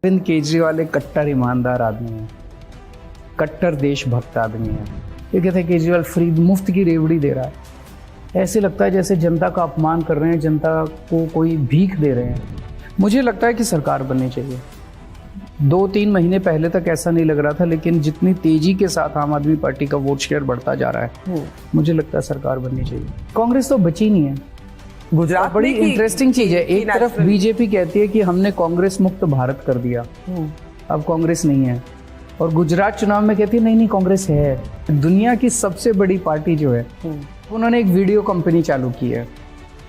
अरविंद केजरीवाल एक कट्टर ईमानदार आदमी है, कट्टर देशभक्त आदमी है। ये कहते हैं केजरीवाल फ्री मुफ्त की रेवड़ी दे रहा है। ऐसे लगता है जैसे जनता का अपमान कर रहे हैं, जनता को कोई भीख दे रहे हैं। मुझे लगता है कि सरकार बननी चाहिए। 2-3 महीने पहले तक ऐसा नहीं लग रहा था, लेकिन जितनी तेजी के साथ आम आदमी पार्टी का वोट शेयर बढ़ता जा रहा है, मुझे लगता है सरकार बननी चाहिए। कांग्रेस तो बची नहीं है। गुजरात बड़ी इंटरेस्टिंग चीज है। एक तरफ बीजेपी कहती है कि हमने कांग्रेस मुक्त भारत कर दिया, अब कांग्रेस नहीं है, और गुजरात चुनाव में कहती है नहीं कांग्रेस है। दुनिया की सबसे बड़ी पार्टी जो है, उन्होंने एक वीडियो कंपनी चालू की है,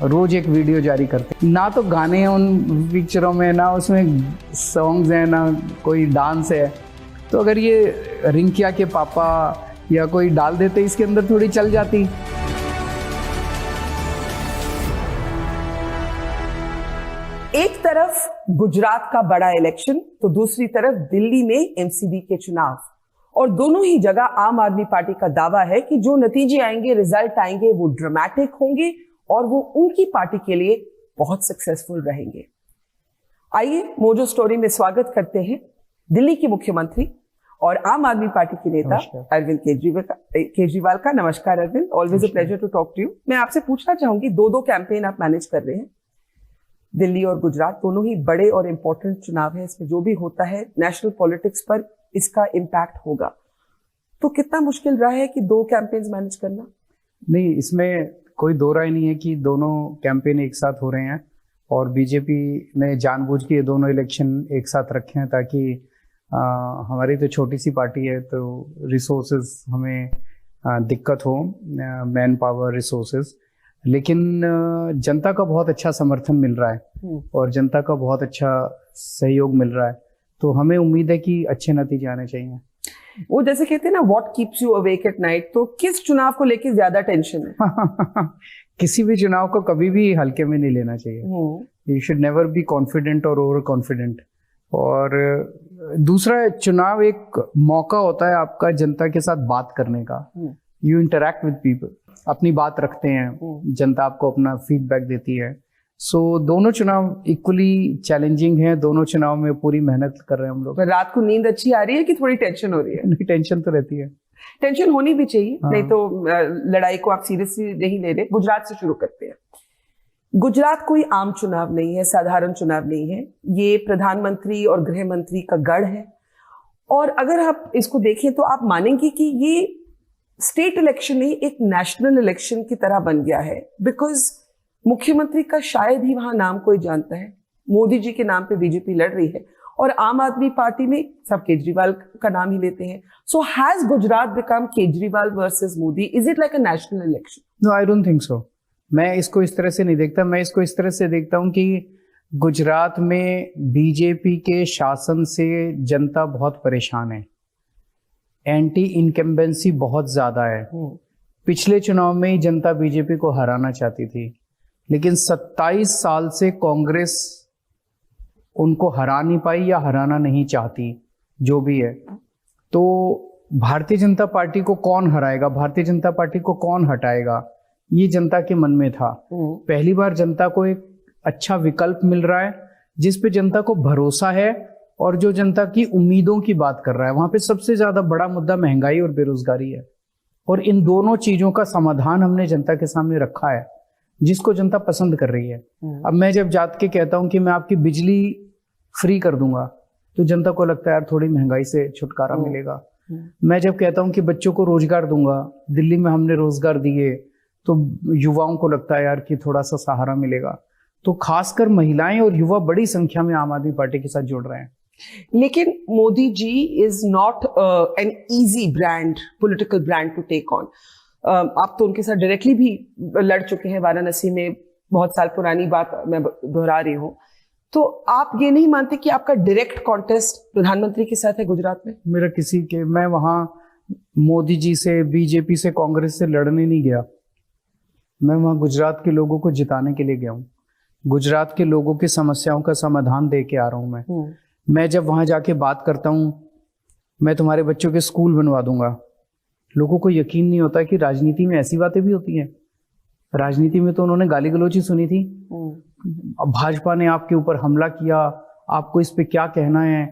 रोज एक वीडियो जारी करते हैं। ना तो गाने हैं उन पिक्चरों में, ना उसमें सॉन्ग्स हैं, ना कोई डांस है। तो अगर ये रिंकिया के पापा या कोई डाल देते इसके अंदर, थोड़ी चल जाती। एक तरफ गुजरात का बड़ा इलेक्शन तो दूसरी तरफ दिल्ली में एमसीडी के चुनाव, और दोनों ही जगह आम आदमी पार्टी का दावा है कि जो नतीजे आएंगे, रिजल्ट आएंगे, वो ड्रामेटिक होंगे और वो उनकी पार्टी के लिए बहुत सक्सेसफुल रहेंगे। आइए मोजो स्टोरी में स्वागत करते हैं दिल्ली के मुख्यमंत्री और आम आदमी पार्टी के नेता अरविंद केजरीवाल का। नमस्कार Arvind, always a pleasure to talk to you. मैं आपसे पूछना चाहूंगी, दो कैंपेन आप मैनेज कर रहे हैं, दिल्ली और गुजरात, दोनों ही बड़े और इंपॉर्टेंट चुनाव है। इसमें जो भी होता है नेशनल पॉलिटिक्स पर इसका इम्पैक्ट होगा। तो कितना मुश्किल रहा है कि 2 कैंपेन्स मैनेज करना? नहीं, इसमें कोई दो राय नहीं है कि दोनों कैंपेन एक साथ हो रहे हैं, और बीजेपी ने जानबूझ के ये दोनों इलेक्शन एक साथ रखे हैं ताकि हमारी तो छोटी सी पार्टी है, तो रिसोर्सेज हमें दिक्कत हो, मैन पावर रिसोर्सेज। लेकिन जनता का बहुत अच्छा समर्थन मिल रहा है और जनता का बहुत अच्छा सहयोग मिल रहा है, तो हमें उम्मीद है कि अच्छे नतीजे आने चाहिए। वो जैसे कहते हैं ना, what keeps you awake at night, तो किस चुनाव को लेकर ज्यादा टेंशन है? किसी भी चुनाव को कभी भी हल्के में नहीं लेना चाहिए। You should never be confident और ओवर कॉन्फिडेंट। और दूसरा, चुनाव एक मौका होता है आपका जनता के साथ बात करने का। यू इंटरैक्ट विद पीपल, अपनी बात रखते हैं, जनता आपको अपना फीडबैक देती है। सो दोनों चुनाव इक्वली चैलेंजिंग हैं, दोनों चुनाव में पूरी मेहनत कर रहे हैं हम लोग। रात को नींद अच्छी आ रही है कि थोड़ी टेंशन हो रही है? नहीं, टेंशन तो रहती है। टेंशन होनी भी चाहिए। हाँ। नहीं तो लड़ाई को आप सीरियसली नहीं ले रहे। गुजरात से शुरू करते हैं। गुजरात कोई आम चुनाव नहीं है, साधारण चुनाव नहीं है। ये प्रधानमंत्री और गृह मंत्री का गढ़ है, और अगर आप इसको देखें तो आप मानेंगे कि ये स्टेट इलेक्शन नहीं, एक नेशनल इलेक्शन की तरह बन गया है। बिकॉज मुख्यमंत्री का शायद ही वहां नाम कोई जानता है। मोदी जी के नाम पे बीजेपी लड़ रही है, और आम आदमी पार्टी में सब केजरीवाल का नाम ही लेते हैं। So has Gujarat become Kejriwal versus Modi? Is it like a national election? No, I don't think so. मैं इसको इस तरह से नहीं देखता। मैं इसको इस तरह से देखता हूं कि गुजरात में बीजेपी के शासन से जनता बहुत परेशान है, एंटी इनकम्बेंसी बहुत ज्यादा है। पिछले चुनाव में ही जनता बीजेपी को हराना चाहती थी, लेकिन 27 साल से कांग्रेस उनको हरा नहीं पाई या हराना नहीं चाहती, जो भी है। तो भारतीय जनता पार्टी को कौन हराएगा, भारतीय जनता पार्टी को कौन हटाएगा, ये जनता के मन में था। पहली बार जनता को एक अच्छा विकल्प मिल रहा है जिस पे जनता को भरोसा है और जो जनता की उम्मीदों की बात कर रहा है। वहां पे सबसे ज्यादा बड़ा मुद्दा महंगाई और बेरोजगारी है, और इन दोनों चीजों का समाधान हमने जनता के सामने रखा है, जिसको जनता पसंद कर रही है। अब मैं जब जात के कहता हूं कि मैं आपकी बिजली फ्री कर दूंगा, तो जनता को लगता है यार थोड़ी महंगाई से छुटकारा मिलेगा। मैं जब कहता हूं कि बच्चों को रोजगार दूंगा, दिल्ली में हमने रोजगार दिए, तो युवाओं को लगता है यार कि थोड़ा सा सहारा मिलेगा। तो खासकर महिलाएं और युवा बड़ी संख्या में आम आदमी पार्टी के साथ जुड़ रहे हैं। लेकिन Modi ji is not an easy brand, political brand to take on. आप तो उनके साथ डायरेक्टली भी लड़ चुके हैं वाराणसी में, बहुत साल पुरानी बात मैं दोहरा रही हूँ। तो आप ये नहीं मानते कि आपका डायरेक्ट कॉन्टेस्ट प्रधानमंत्री के साथ है गुजरात में? मेरा किसी के, मैं वहां मोदी जी से, बीजेपी से, कांग्रेस से लड़ने नहीं गया। मैं वहां गुजरात के लोगों को जिताने के लिए गया हूँ। गुजरात के लोगों की समस्याओं का समाधान दे के आ रहा हूँ। मैं जब वहां जाके बात करता हूँ, मैं तुम्हारे बच्चों के स्कूल बनवा दूंगा, लोगों को यकीन नहीं होता कि राजनीति में ऐसी बातें भी होती हैं। राजनीति में तो उन्होंने गाली गलौज ही सुनी थी। भाजपा ने आपके ऊपर हमला किया, आपको इस पे क्या कहना है।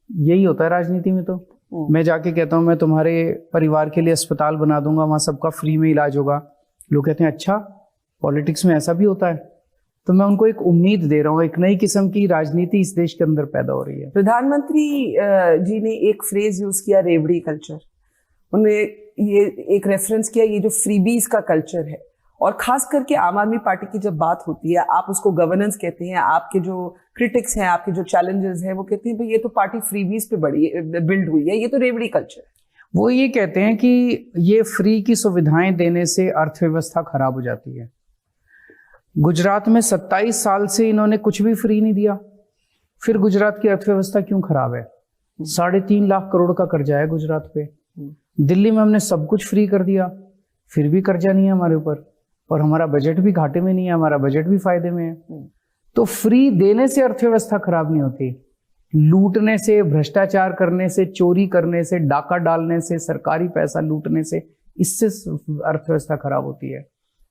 यही होता है राजनीति में। तो मैं जाके कहता हूँ मैं तुम्हारे परिवार के लिए अस्पताल बना दूंगा, वहां सबका फ्री में इलाज होगा। लोग कहते हैं अच्छा, पॉलिटिक्स में ऐसा भी होता है। तो मैं उनको एक उम्मीद दे रहा हूँ, एक नई किस्म की राजनीति इस देश के अंदर पैदा हो रही है। प्रधानमंत्री जी ने एक फ्रेज यूज किया, रेवड़ी कल्चर। उन्होंने ये एक रेफरेंस किया, ये जो फ्रीबीज का कल्चर है, और खास करके आम आदमी पार्टी की जब बात होती है, आप उसको गवर्नेंस कहते हैं, आपके जो क्रिटिक्स हैं, आपके जो चैलेंजेस हैं, वो कहते हैं भाई ये तो पार्टी फ्रीबीज पे बिल्ड हुई है, ये तो रेवड़ी कल्चर है। वो ये कहते हैं कि ये फ्री की सुविधाएं देने से अर्थव्यवस्था खराब हो जाती है। गुजरात में 27 साल से इन्होंने कुछ भी फ्री नहीं दिया, फिर गुजरात की अर्थव्यवस्था क्यों खराब है? 3.5 लाख करोड़ का कर्जा है गुजरात पे। दिल्ली में हमने सब कुछ फ्री कर दिया, फिर भी कर्जा नहीं है हमारे ऊपर, और हमारा बजट भी घाटे में नहीं है, हमारा बजट भी फायदे में है। तो फ्री देने से अर्थव्यवस्था खराब नहीं होती, लूटने से, भ्रष्टाचार करने से, चोरी करने से, डाका डालने से, सरकारी पैसा लूटने से, इससे अर्थव्यवस्था खराब होती है।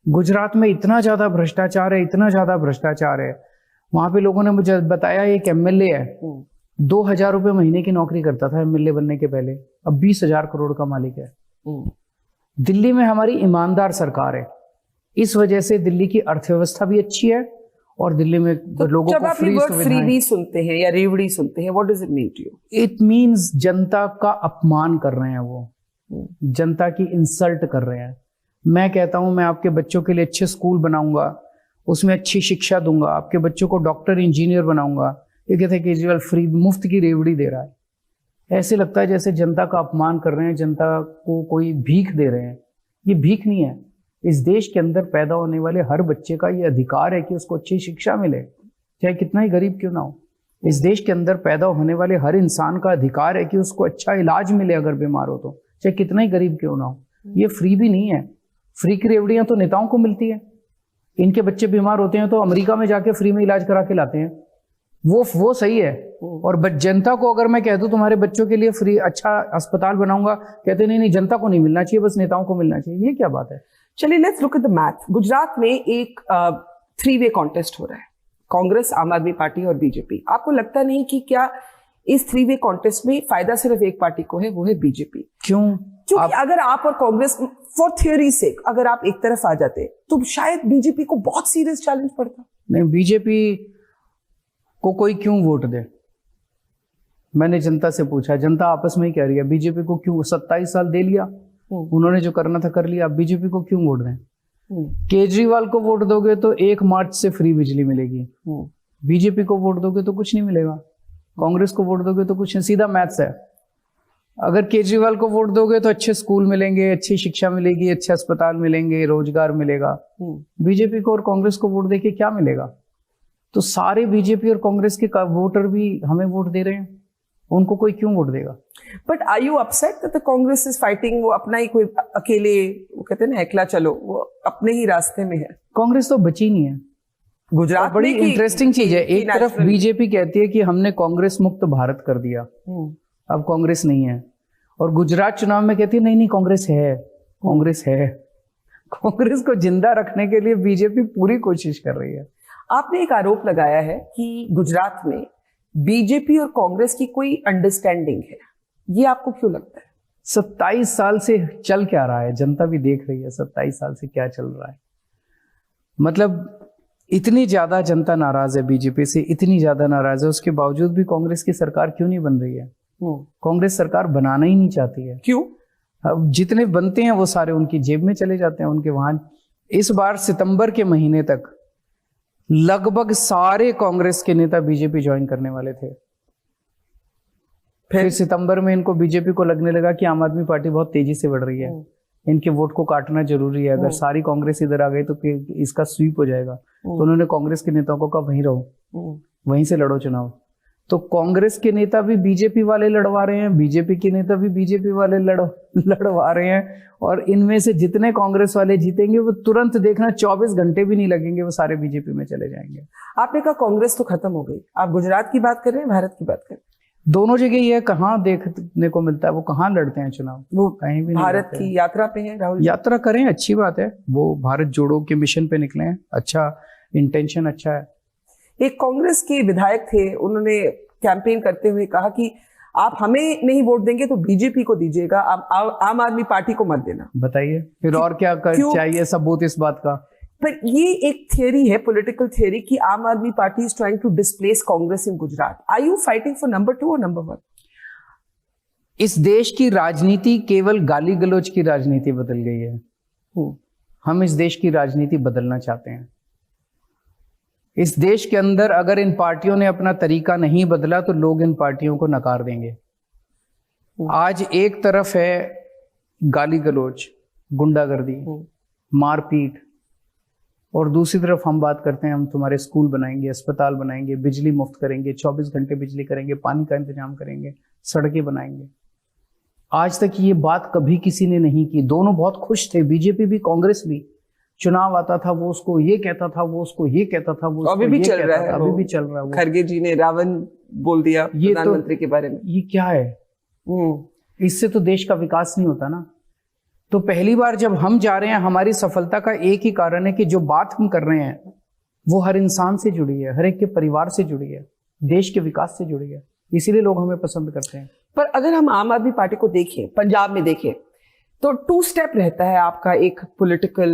गुजरात में इतना ज्यादा भ्रष्टाचार है, इतना ज्यादा भ्रष्टाचार है। वहां पे लोगों ने मुझे बताया एक एमएलए है, 2,000 रुपए महीने की नौकरी करता था एमएलए बनने के पहले, अब 20,000 करोड़ का मालिक है। दिल्ली में हमारी ईमानदार सरकार है, इस वजह से दिल्ली की अर्थव्यवस्था भी अच्छी है और दिल्ली में तो लोगों जब को आप फ्री फ्रीबी सुनते हैं या रेवड़ी सुनते हैं, what does it mean to you? It means जनता का अपमान कर रहे हैं, वो जनता की इंसल्ट कर रहे हैं। मैं कहता हूं मैं आपके बच्चों के लिए अच्छे स्कूल बनाऊंगा, उसमें अच्छी शिक्षा दूंगा, आपके बच्चों को डॉक्टर इंजीनियर बनाऊंगा। ये कहते हैं केजरीवाल फ्री मुफ्त की रेवड़ी दे रहा है। ऐसे लगता है जैसे जनता का अपमान कर रहे हैं, जनता को कोई भीख दे रहे हैं। ये भीख नहीं है। इस देश के अंदर पैदा होने वाले हर बच्चे का ये अधिकार है कि उसको अच्छी शिक्षा मिले, चाहे कितना ही गरीब क्यों ना हो। इस देश के अंदर पैदा होने वाले हर इंसान का अधिकार है कि उसको अच्छा इलाज मिले अगर बीमार हो तो, चाहे कितना ही गरीब क्यों ना हो। ये फ्री भी नहीं है। फ्री की रेवड़ियां तो नेताओं को मिलती है। इनके बच्चे बीमार होते हैं तो अमेरिका में जाके फ्री में इलाज करा के लाते हैं, वो सही है। और जनता को अगर मैं कह दूं तुम्हारे बच्चों के लिए फ्री अच्छा अस्पताल बनाऊंगा, कहते नहीं, जनता को नहीं मिलना चाहिए, बस नेताओं को मिलना चाहिए। ये क्या बात है? चलिए let's look at the math. Gujarat में एक 3-वे कॉन्टेस्ट हो रहा है, कांग्रेस, आम आदमी पार्टी और बीजेपी। आपको लगता नहीं कि क्या इस 3-वे कॉन्टेस्ट में फायदा सिर्फ एक पार्टी को है, वो है बीजेपी? क्यों? क्योंकि अगर आप और कांग्रेस, फॉर थ्योरी से, अगर आप एक तरफ आ जाते तो शायद बीजेपी को बहुत सीरियस चैलेंज पड़ता। नहीं, बीजेपी को कोई क्यों वोट दे? मैंने जनता से पूछा, जनता आपस में ही कह रही है बीजेपी को क्यों। 27 साल दे लिया, उन्होंने जो करना था कर लिया, अब बीजेपी को क्यों वोट दें? केजरीवाल को वोट दोगे तो 1 मार्च से फ्री बिजली मिलेगी, बीजेपी को वोट दोगे तो कुछ नहीं मिलेगा, कांग्रेस को वोट दोगे तो कुछ नहीं। सीधा मैथ्स है। अगर केजरीवाल को वोट दोगे तो अच्छे स्कूल मिलेंगे, अच्छी शिक्षा मिलेगी, अच्छे अस्पताल मिलेंगे, रोजगार मिलेगा। बीजेपी को और कांग्रेस को वोट देके क्या मिलेगा? तो सारे बीजेपी और कांग्रेस के वोटर भी हमें वोट दे रहे हैं, उनको कोई क्यों वोट देगा? But are you upset that the Congress is fighting? वो अपना ही कोई अकेले, वो कहते हैं ना एकला चलो, वो अपने ही रास्ते में है। कांग्रेस तो बची नहीं है गुजरात। बड़ी इंटरेस्टिंग चीज है, एक तरफ बीजेपी कहती है कि हमने कांग्रेस मुक्त भारत कर दिया, अब कांग्रेस नहीं है, और गुजरात चुनाव में कहती है नहीं नहीं कांग्रेस है, कांग्रेस है। कांग्रेस को जिंदा रखने के लिए बीजेपी पूरी कोशिश कर रही है। आपने एक आरोप लगाया है कि गुजरात में बीजेपी और कांग्रेस की कोई अंडरस्टैंडिंग है, ये आपको क्यों लगता है? 27 साल से चल क्या रहा है, जनता भी देख रही है 27 साल से क्या चल रहा है। मतलब इतनी ज्यादा जनता नाराज है बीजेपी से, इतनी ज्यादा नाराज है, उसके बावजूद भी कांग्रेस की सरकार क्यों नहीं बन रही है? कांग्रेस सरकार बनाना ही नहीं चाहती है। क्यों? अब जितने बनते हैं वो सारे उनकी जेब में चले जाते हैं, उनके वहां। इस बार सितंबर के महीने तक लगभग सारे कांग्रेस के नेता बीजेपी ज्वाइन करने वाले थे। फिर सितंबर में इनको बीजेपी को लगने लगा कि आम आदमी पार्टी बहुत तेजी से बढ़ रही है, इनके वोट को काटना जरूरी है, अगर सारी कांग्रेस इधर आ गई तो फिर इसका स्वीप हो जाएगा। तो उन्होंने कांग्रेस के नेताओं को कहा वहीं रहो, वहीं से लड़ो चुनाव। तो कांग्रेस के नेता भी बीजेपी वाले लड़वा रहे हैं, बीजेपी के नेता भी बीजेपी वाले लड़वा रहे हैं, और इनमें से जितने कांग्रेस वाले जीतेंगे वो तुरंत देखना 24 घंटे भी नहीं लगेंगे, वो सारे बीजेपी में चले जाएंगे। आपने कहा कांग्रेस तो खत्म हो गई, आप गुजरात की बात कर रहे हैं, भारत की बात कर रहे हैं? दोनों जगह ये कहाँ देखने को मिलता है, वो कहाँ लड़ते हैं चुनाव? वो कहीं भी नहीं। भारत की यात्रा पे है राहुल? यात्रा करें, अच्छी बात है, वो भारत जोड़ो के मिशन पे निकले हैं, अच्छा इंटेंशन अच्छा है। एक कांग्रेस के विधायक थे, उन्होंने कैंपेन करते हुए कहा कि आप हमें नहीं वोट देंगे तो बीजेपी को दीजिएगा, आप आम आदमी पार्टी को मत देना। बताइए फिर और क्या चाहिए सबूत इस बात का? पर ये एक थियरी है, पॉलिटिकल थियरी, कि Aam Aadmi Party is trying to displace Congress in Gujarat. Are you fighting for number 2 और नंबर 1? इस देश की राजनीति केवल गाली गलौज की राजनीति बदल गई है। हम इस देश की राजनीति बदलना चाहते हैं। इस देश के अंदर अगर इन पार्टियों ने अपना तरीका नहीं बदला तो लोग इन पार्टियों को नकार देंगे। आज एक तरफ है गाली गलौज, गुंडागर्दी, मारपीट, और दूसरी तरफ हम बात करते हैं हम तुम्हारे स्कूल बनाएंगे, अस्पताल बनाएंगे, बिजली मुफ्त करेंगे, 24 घंटे बिजली करेंगे, पानी का इंतजाम करेंगे, सड़कें बनाएंगे। आज तक ये बात कभी किसी ने नहीं की। दोनों बहुत खुश थे, बीजेपी भी कांग्रेस भी। चुनाव आता था वो उसको ये कहता था, वो उसको ये कहता था, वो अभी भी चल रहा है, अभी भी चल रहा है। खरगे जी ने रावण बोल दिया प्रधानमंत्री के बारे में। ये क्या है? इससे तो देश का विकास नहीं होता ना। तो पहली बार जब हम जा रहे हैं, हमारी सफलता का एक ही कारण है कि जो बात हम कर रहे हैं वो हर इंसान से जुड़ी है, हर एक के परिवार से जुड़ी है, देश के विकास से जुड़ी है। इसीलिए लोग हमें पसंद करते हैं। पर अगर हम आम आदमी पार्टी को देखें, पंजाब में देखें, तो 2 स्टेप रहता है आपका एक पॉलिटिकल।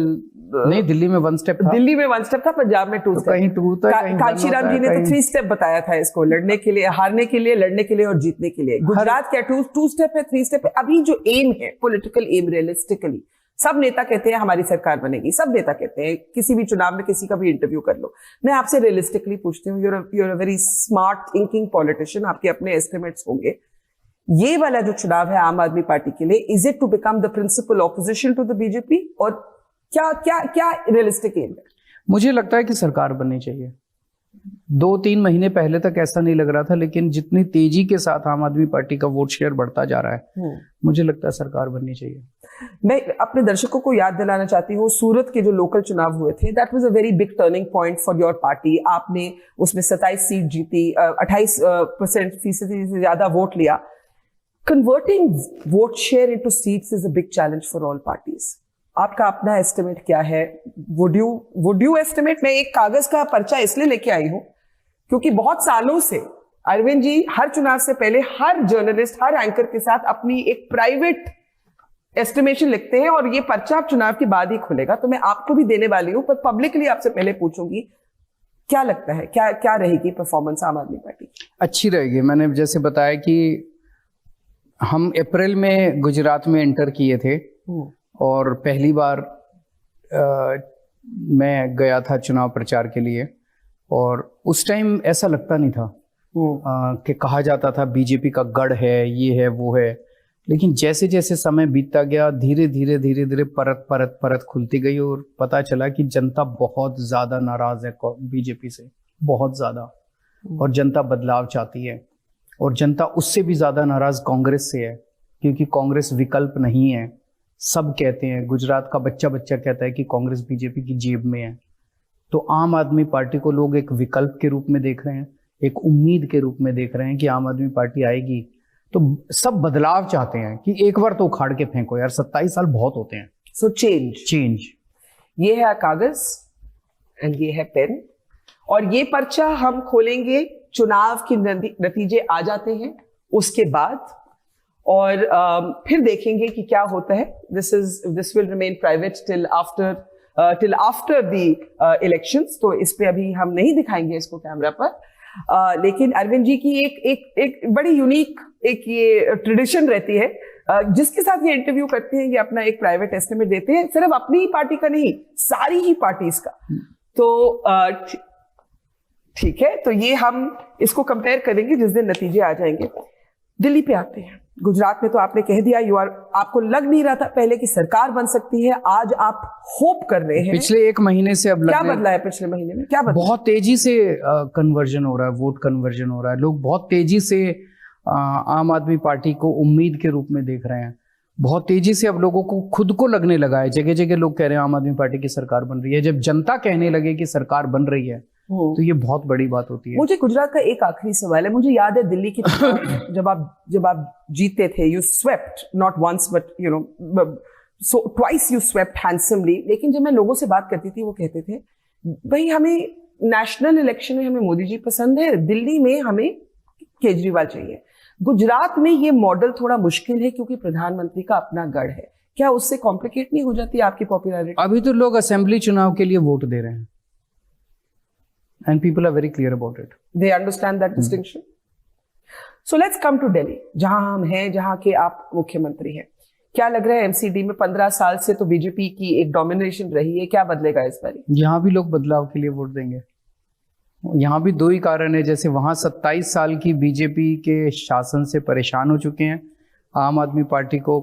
नहीं, दिल्ली में 1 स्टेप था। दिल्ली में 1 स्टेप था, पंजाब में 2 स्टेप। कहीं 2 था, कहीं कांशीराम जी ने तो 3 स्टेप बताया था इसको, लड़ने के लिए, हारने के लिए, लड़ने के लिए और जीतने के लिए। गुजरात क्या 2 स्टेप है, 3 स्टेप है? अभी जो एम है, पॉलिटिकल एम, रियलिस्टिकली सब नेता कहते हैं हमारी सरकार बनेगी, सब नेता कहते हैं, किसी भी चुनाव में किसी का भी इंटरव्यू कर लो। मैं आपसे रियलिस्टिकली पूछती हूँ, you're a very smart thinking politician, आपके अपने एस्टिमेट्स होंगे। ये वाला जो चुनाव है आम आदमी पार्टी के लिए, is it to become the principal opposition to the BJP, और क्या क्या क्या रियलिस्टिक एम है? मुझे लगता है कि सरकार बननी चाहिए। 2-3 महीने पहले तक ऐसा नहीं लग रहा था, लेकिन जितनी तेजी के साथ आम आदमी पार्टी का वोट शेयर बढ़ता जा रहा है, मुझे लगता है सरकार बननी चाहिए। मैं अपने दर्शकों को याद दिलाना चाहती हूँ, सूरत के जो लोकल चुनाव हुए थे, that was a very big turning point for your party. आपने उसमें 27 सीट जीती, 28% फीसदी से ज्यादा वोट लिया। Converting vote share into seats is a big challenge for all parties. आपका अपना एस्टिमेट क्या है? Would you estimate? मैं एक कागज का पर्चा इसलिए लेके आई हूं क्योंकि बहुत सालों से अरविंद जी हर चुनाव से पहले हर जर्नलिस्ट, हर एंकर के साथ अपनी एक प्राइवेट एस्टिमेशन लिखते हैं, और ये पर्चा आप चुनाव के बाद ही खुलेगा। तो मैं आपको भी देने वाली हूं, पर पब्लिकली आपसे पहले पूछूंगी, क्या लगता है क्या रहेगी परफॉर्मेंस आम आदमी पार्टी? अच्छी रहेगी। मैंने जैसे बताया कि हम अप्रैल में गुजरात में एंटर किए थे, और पहली बार मैं गया था चुनाव प्रचार के लिए, और उस टाइम ऐसा लगता नहीं था कि कहा जाता था बीजेपी का गढ़ है, ये है वो है। लेकिन जैसे जैसे समय बीतता गया, धीरे धीरे परत खुलती गई, और पता चला कि जनता बहुत ज्यादा नाराज है बीजेपी से, बहुत ज्यादा, और जनता बदलाव चाहती है। और जनता उससे भी ज्यादा नाराज कांग्रेस से है, क्योंकि कांग्रेस विकल्प नहीं है। सब कहते हैं, गुजरात का बच्चा कहता है कि कांग्रेस बीजेपी की जेब में है। तो आम आदमी पार्टी को लोग एक विकल्प के रूप में देख रहे हैं, एक उम्मीद के रूप में देख रहे हैं कि आम आदमी पार्टी आएगी। तो सब बदलाव चाहते हैं कि एक बार तो उखाड़ के फेंको यार, 27 साल बहुत होते हैं। So change. ये है कागज एंड ये है पेन, और ये पर्चा हम खोलेंगे, चुनाव के नतीजे आ जाते हैं उसके बाद, और फिर देखेंगे कि क्या होता है। This will remain private till after the elections. तो इस पे अभी हम नहीं दिखाएंगे इसको कैमरा पर। लेकिन अरविंद जी की एक बड़ी यूनिक एक ये ट्रेडिशन रहती है, जिसके साथ ये इंटरव्यू करते हैं, ये अपना एक प्राइवेट एस्टिमेट देते हैं, सिर्फ अपनी ही पार्टी का नहीं, सारी ही पार्टीज का। तो ठीक है, तो ये हम इसको कंपेयर करेंगे जिस दिन नतीजे आ जाएंगे। दिल्ली पे आते हैं। गुजरात में तो आपने कह दिया आपको लग नहीं रहा था पहले कि सरकार बन सकती है, आज आप होप कर रहे हैं। पिछले 1 महीने से अब क्या बदला है? पिछले महीने में क्या बदला? बहुत तेजी से कन्वर्जन हो रहा है, वोट कन्वर्जन हो रहा है। लोग बहुत तेजी से आम आदमी पार्टी को उम्मीद के रूप में देख रहे हैं। बहुत तेजी से अब लोगों को खुद को लगने लगा है, जगह जगह लोग कह रहे हैं आम आदमी पार्टी की सरकार बन रही है। जब जनता कहने लगे कि सरकार बन रही है, तो ये बहुत बड़ी बात होती है। मुझे गुजरात का एक आखिरी सवाल है। मुझे याद है दिल्ली की जब आप जीते थे, you swept not once but so twice you swept handsomely. लेकिन जब मैं लोगों से बात करती थी, वो कहते थे भाई हमें नेशनल इलेक्शन में हमें मोदी जी पसंद है, दिल्ली में हमें केजरीवाल चाहिए। गुजरात में ये मॉडल थोड़ा मुश्किल है क्योंकि प्रधानमंत्री का अपना गढ़ है। क्या उससे कॉम्प्लिकेट नहीं हो जाती आपकी पॉपुलैरिटी? अभी तो लोग असेंबली चुनाव के लिए वोट दे रहे हैं and people are very clear about it. They understand that distinction. So let's come to Delhi, जहां हम हैं, जहां के आप मुख्यमंत्री हैं। क्या लग रहा है एमसीडी में 15 साल से तो बीजेपी की एक डोमिनेशन रही है, क्या बदलेगा इस बार? यहाँ भी लोग बदलाव के लिए वोट देंगे। यहाँ भी दो ही कारण है, जैसे वहां 27 साल की बीजेपी के शासन से परेशान हो चुके हैं, आम आदमी पार्टी को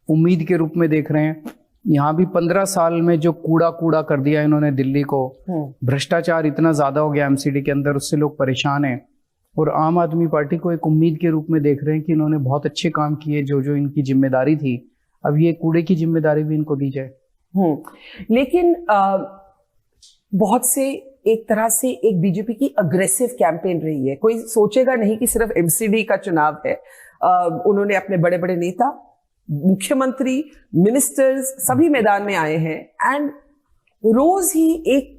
उम्मीद के रूप में देख रहे हैं। यहाँ भी 15 साल में जो कूड़ा कर दिया इन्होंने दिल्ली को, भ्रष्टाचार इतना ज्यादा हो गया एमसीडी के अंदर, उससे लोग परेशान हैं और आम आदमी पार्टी को एक उम्मीद के रूप में देख रहे हैं कि इन्होंने बहुत अच्छे काम किए, जो इनकी जिम्मेदारी थी, अब ये कूड़े की जिम्मेदारी भी इनको दी जाए। लेकिन बहुत से एक तरह से एक बीजेपी की अग्रेसिव कैंपेन रही है। कोई सोचेगा नहीं कि सिर्फ एमसीडी का चुनाव है। उन्होंने अपने बड़े बड़े नेता, मुख्यमंत्री, मिनिस्टर्स सभी मैदान में आए हैं एंड रोज ही एक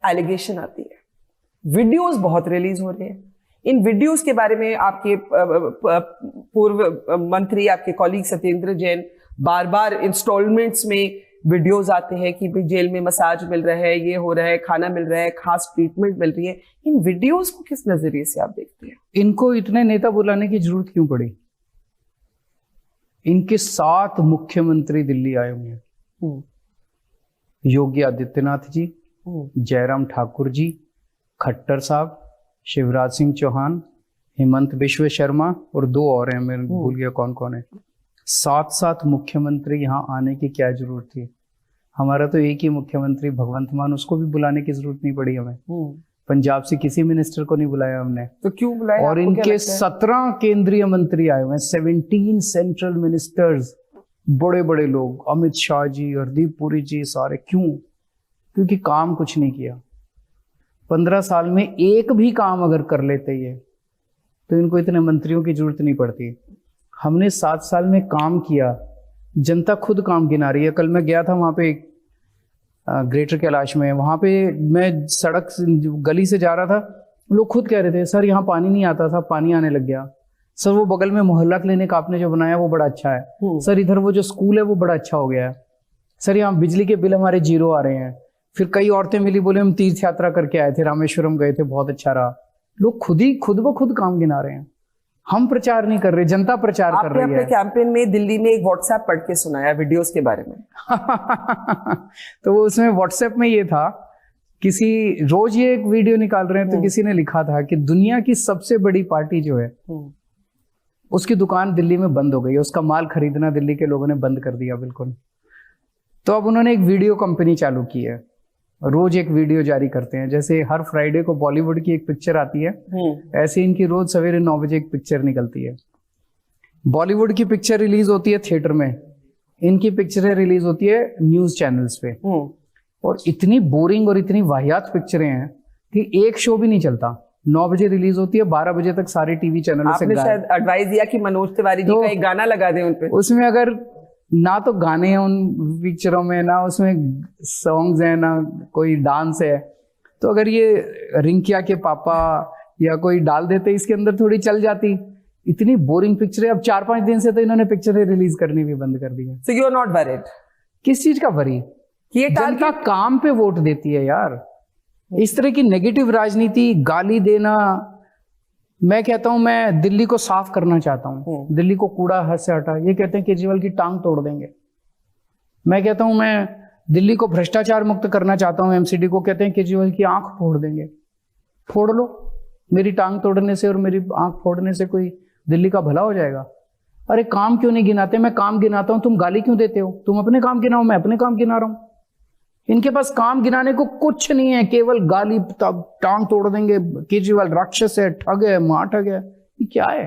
एलिगेशन आती है। वीडियोस बहुत रिलीज हो रहे हैं। इन वीडियोस के बारे में आपके पूर्व मंत्री, आपके कॉलीग सत्येंद्र जैन बार बार इंस्टॉलमेंट्स में वीडियोस आते हैं कि भाई जेल में मसाज मिल रहा है, ये हो रहा है, खाना मिल रहा है, खास ट्रीटमेंट मिल रही है। इन वीडियोस को किस नजरिए से आप देखते हैं? इनको इतने नेता बुलाने की जरूरत क्यों पड़ी? इनके 7 मुख्यमंत्री दिल्ली आए हुए हैं। योगी आदित्यनाथ जी, जयराम ठाकुर जी, खट्टर साहब, शिवराज सिंह चौहान, हेमंत बिश्व शर्मा और 2 और हैं, मैं भूल गया कौन कौन है। 7 मुख्यमंत्री यहाँ आने की क्या जरूरत थी? हमारा तो एक ही मुख्यमंत्री भगवंत मान, उसको भी बुलाने की जरूरत नहीं पड़ी हमें। पंजाब से किसी मिनिस्टर को नहीं बुलाया हमने, तो क्यों बुलाया? और इनके 17 केंद्रीय मंत्री आए हुए हैं, 17 सेंट्रल मिनिस्टर्स, बड़े बड़े लोग, अमित शाह जी, हरदीप पुरी जी, सारे। क्यों? क्योंकि काम कुछ नहीं किया। 15 साल में एक भी काम अगर कर लेते ये, तो इनको इतने मंत्रियों की जरूरत नहीं पड़ती। हमने 7 साल में काम किया, जनता खुद काम गिना रही है। कल मैं गया था वहां पे ग्रेटर कैलाश में, वहां पे मैं सड़क गली से जा रहा था, लोग खुद कह रहे थे सर यहाँ पानी नहीं आता था, पानी आने लग गया। सर वो बगल में मोहल्ला क्लिनिक आपने जो बनाया वो बड़ा अच्छा है। सर इधर वो जो स्कूल है वो बड़ा अच्छा हो गया है। सर यहाँ बिजली के बिल हमारे 0 आ रहे हैं। फिर कई औरतें मिली, बोले हम तीर्थ यात्रा करके आए थे, रामेश्वरम गए थे, बहुत अच्छा रहा। लोग खुद ब खुद काम गिना रहे हैं। हम प्रचार नहीं कर रहे, जनता प्रचार कर रही है। आपने अपने कैंपेन में दिल्ली में एक व्हाट्सएप पढ़ के सुनाया वीडियोस के बारे में। तो उसमें व्हाट्सएप में ये था, किसी रोज ये एक वीडियो निकाल रहे हैं, तो किसी ने लिखा था कि दुनिया की सबसे बड़ी पार्टी जो है उसकी दुकान दिल्ली में बंद हो गई है, उसका माल खरीदना दिल्ली के लोगों ने बंद कर दिया बिल्कुल। तो अब उन्होंने एक वीडियो कंपनी चालू की है, रोज एक वीडियो जारी करते हैं। जैसे हर फ्राइडे को बॉलीवुड की एक पिक्चर आती है, ऐसे इनकी रोज सवेरे 9 बजे एक पिक्चर निकलती है। बॉलीवुड की पिक्चर रिलीज होती है थिएटर में, इनकी पिक्चरें रिलीज होती है न्यूज चैनल्स पे। और इतनी बोरिंग और इतनी वाहियात पिक्चरें हैं कि एक शो भी नहीं चलता। 9 बजे रिलीज होती है, 12 बजे तक सारे टीवी चैनलों से। आपने शायद एडवाइस दिया कि मनोज तिवारी जी का एक गाना लगा दें उन पे। उसमें अगर ना तो गाने हैं उन पिक्चरों में, ना उसमें सॉन्ग्स हैं, ना कोई डांस है, तो अगर ये रिंकिया के पापा या कोई डाल देते इसके अंदर, थोड़ी चल जाती। इतनी बोरिंग पिक्चर है। अब 4-5 दिन से तो इन्होंने पिक्चरें रिलीज करनी भी बंद कर दी है। So you are not worried? किस चीज का वरी? ये जनता काम पे वोट देती है यार। इस तरह की नेगेटिव राजनीति, गाली देना, मैं कहता हूं मैं दिल्ली को साफ करना चाहता हूं, दिल्ली को कूड़ा हर से हटा। ये कहते हैं केजरीवाल की टांग तोड़ देंगे। मैं कहता हूं मैं दिल्ली को भ्रष्टाचार मुक्त करना चाहता हूं, एमसीडी को कहते हैं केजरीवाल की आंख फोड़ देंगे। फोड़ लो, मेरी टांग तोड़ने से और मेरी आंख फोड़ने से कोई दिल्ली का भला हो जाएगा? अरे काम क्यों नहीं गिनाते? मैं काम गिनाता हूं, तुम गाली क्यों देते हो? तुम अपने काम गिनाओ, मैं अपने काम गिना रहा हूं। इनके पास काम गिनाने को कुछ नहीं है, केवल गाली, टांग तोड़ देंगे, केजरीवाल राक्षस है, ठग है, मां ठग है। ये क्या है?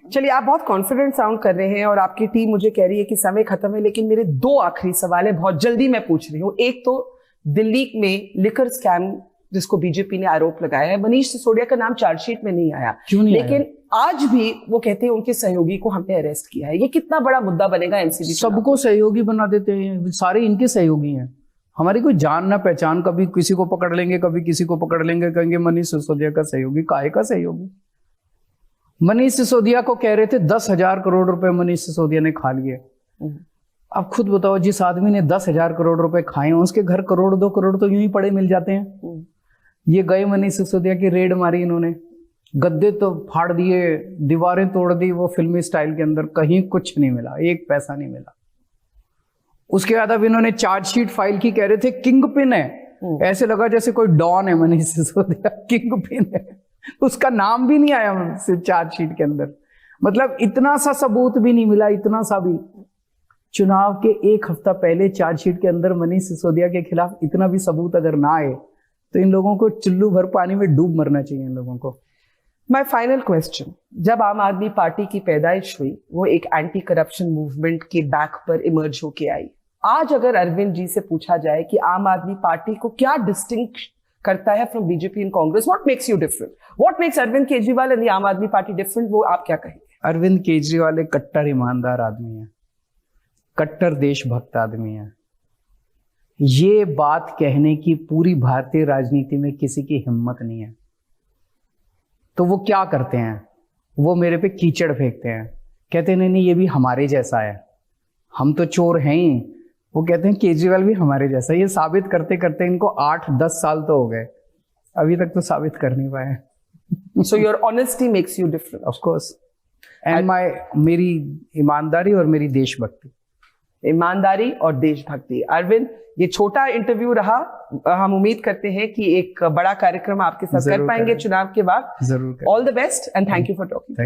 चलिए, आप बहुत कॉन्फिडेंट साउंड कर रहे हैं और आपकी टीम मुझे कह रही है कि समय खत्म है, लेकिन मेरे 2 आखिरी सवाल है, बहुत जल्दी मैं पूछ रही हूँ। एक तो दिल्ली में लिकर स्कैम जिसको बीजेपी ने आरोप लगाया है, मनीष सिसोदिया का नाम चार्जशीट में नहीं आया, क्यों नहीं लेकिन आया? आज भी वो कहते हैं उनके सहयोगी को हमने अरेस्ट किया है। ये कितना बड़ा मुद्दा बनेगा एमसीडी? सबको सहयोगी बना देते हैं, सारे इनके सहयोगी हैं। हमारी कोई जान ना पहचान, कभी किसी को पकड़ लेंगे, कभी किसी को पकड़ लेंगे, कहेंगे मनीष सिसोदिया का सहयोगी। काहे का सहयोगी? मनीष सिसोदिया को कह रहे थे 10,000 करोड़ रुपए मनीष सिसोदिया ने खा लिए। अब खुद बताओ, जिस आदमी ने 10,000 करोड़ रुपए खाए, उसके घर करोड़ 2 करोड़ तो यूं ही पड़े मिल जाते हैं। ये गए मनीष सिसोदिया की रेड मारी इन्होंने, गद्दे तो फाड़ दिए, दीवारें तोड़ दी, वो फिल्मी स्टाइल के अंदर, कहीं कुछ नहीं मिला, 1 पैसा नहीं मिला। उसके बाद अब इन्होंने चार्जशीट फाइल की, कह रहे थे किंग पिन है, ऐसे लगा जैसे कोई डॉन है मनीष सिसोदिया, किंग पिन है, उसका नाम भी नहीं आया चार्जशीट के अंदर। मतलब इतना सा सबूत भी नहीं मिला, इतना सा भी। चुनाव के 1 हफ्ता पहले चार्जशीट के अंदर मनीष सिसोदिया के खिलाफ इतना भी सबूत अगर ना आए तो इन लोगों को चुल्लू भर पानी में डूब मरना चाहिए इन लोगों को। माय फाइनल क्वेश्चन, जब आम आदमी पार्टी की पैदाइश हुई, वो एक एंटी करप्शन मूवमेंट के बैक पर इमर्ज होके आई। आज अगर अरविंद जी से पूछा जाए कि आम आदमी पार्टी को क्या डिस्टिंक्ट करता है from BJP and Congress, what makes you different, what makes Arvind Kejriwal and the Aam Aadmi party different, वो आप क्या कहेंगे? अरविंद केजरीवाल एक कट्टर ईमानदार आदमी है, कट्टर देशभक्त आदमी है। ये बात कहने की पूरी भारतीय राजनीति में किसी की हिम्मत नहीं है। तो वो क्या करते हैं, वो मेरे पे कीचड़ फेंकते हैं, कहते हैं नहीं ये भी हमारे जैसा है, हम तो चोर हैं ही। वो कहते हैं केजरीवाल भी हमारे जैसा। ये साबित करते करते इनको 8-10 साल तो हो गए, अभी तक तो साबित कर नहीं पाए। So your honesty makes you different, of course, and मेरी ईमानदारी और मेरी देशभक्ति। ईमानदारी और देशभक्ति। अरविंद, ये छोटा इंटरव्यू रहा, हम उम्मीद करते हैं कि एक बड़ा कार्यक्रम आपके साथ कर पाएंगे चुनाव के बाद। जरूर। All the best and thank you for talking.